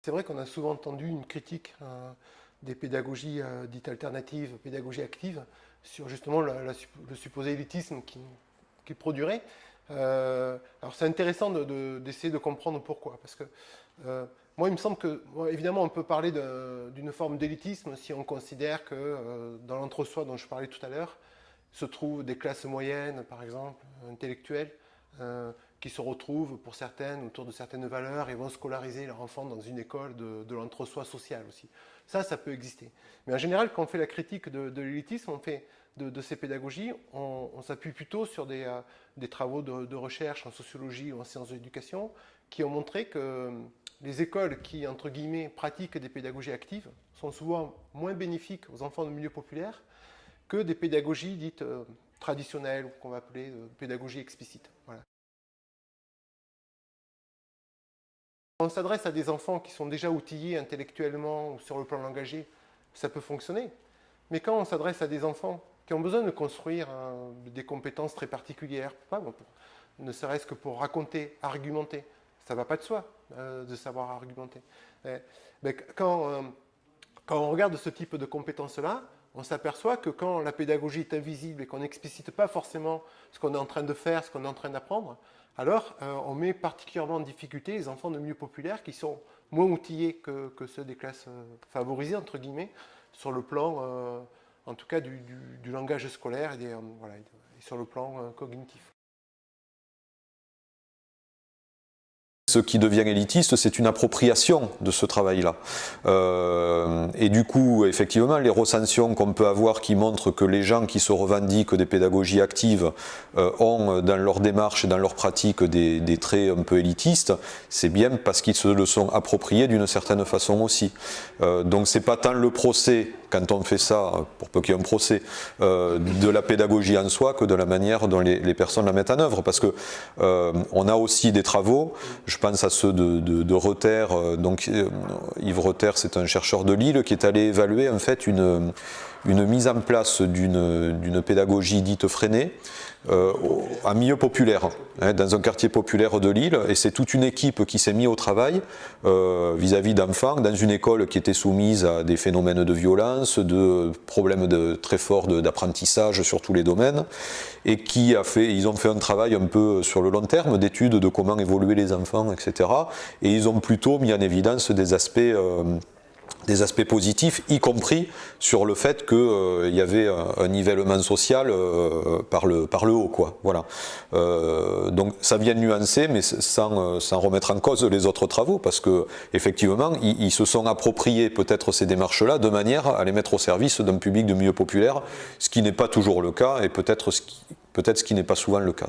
C'est vrai qu'on a souvent entendu une critique des pédagogies dites alternatives, pédagogie active, sur justement le supposé élitisme qui produirait. Alors c'est intéressant d'essayer de comprendre pourquoi, parce que moi il me semble que, bon, évidemment on peut parler d'une forme d'élitisme si on considère que dans l'entre-soi dont je parlais tout à l'heure, se trouvent des classes moyennes, par exemple, intellectuelles, qui se retrouvent pour certaines autour de certaines valeurs et vont scolariser leur enfant dans une école de l'entre-soi social aussi. Ça peut exister. Mais en général, quand on fait la critique de l'élitisme, on fait de ces pédagogies, on s'appuie plutôt sur des travaux de recherche en sociologie ou en sciences de l'éducation qui ont montré que les écoles qui, entre guillemets, pratiquent des pédagogies actives sont souvent moins bénéfiques aux enfants de milieux populaires que des pédagogies dites traditionnelles, ou qu'on va appeler pédagogie explicite. Voilà. On s'adresse à des enfants qui sont déjà outillés intellectuellement ou sur le plan langagier, ça peut fonctionner. Mais quand on s'adresse à des enfants qui ont besoin de construire des compétences très particulières, ne serait-ce que pour raconter, argumenter, ça ne va pas de soi de savoir argumenter. Mais quand on regarde ce type de compétences-là, on s'aperçoit que quand la pédagogie est invisible et qu'on n'explicite pas forcément ce qu'on est en train de faire, ce qu'on est en train d'apprendre, alors on met particulièrement en difficulté les enfants de milieux populaires qui sont moins outillés que ceux des classes favorisées, entre guillemets, sur le plan, en tout cas, du langage scolaire et sur le plan cognitif. Ce qui devient élitiste, c'est une appropriation de ce travail-là. Et du coup, effectivement, les recensions qu'on peut avoir qui montrent que les gens qui se revendiquent des pédagogies actives ont dans leur démarche et dans leur pratique des traits un peu élitistes, c'est bien parce qu'ils se le sont appropriés d'une certaine façon aussi. Donc c'est pas tant le procès, quand on fait ça, pour peu qu'il y ait un procès, de la pédagogie en soi que de la manière dont les personnes la mettent en œuvre. Parce que on a aussi des travaux, je pense à ceux de Reuter, donc Yves Reuter, c'est un chercheur de Lille qui est allé évaluer en fait une mise en place d'une pédagogie dite freinée en milieu populaire, hein, dans un quartier populaire de Lille, et c'est toute une équipe qui s'est mise au travail vis-à-vis d'enfants dans une école qui était soumise à des phénomènes de violence, de problèmes très forts d'apprentissage sur tous les domaines, et ils ont fait un travail un peu sur le long terme d'études de comment évoluer les enfants, etc. Et ils ont plutôt mis en évidence des aspects positifs, y compris sur le fait qu'il y avait un nivellement social par le haut, quoi. Voilà. Donc ça vient nuancer, mais sans remettre en cause les autres travaux, parce que effectivement, ils se sont appropriés peut-être ces démarches-là de manière à les mettre au service d'un public de milieu populaire, ce qui n'est pas toujours le cas, et peut-être ce qui n'est pas souvent le cas.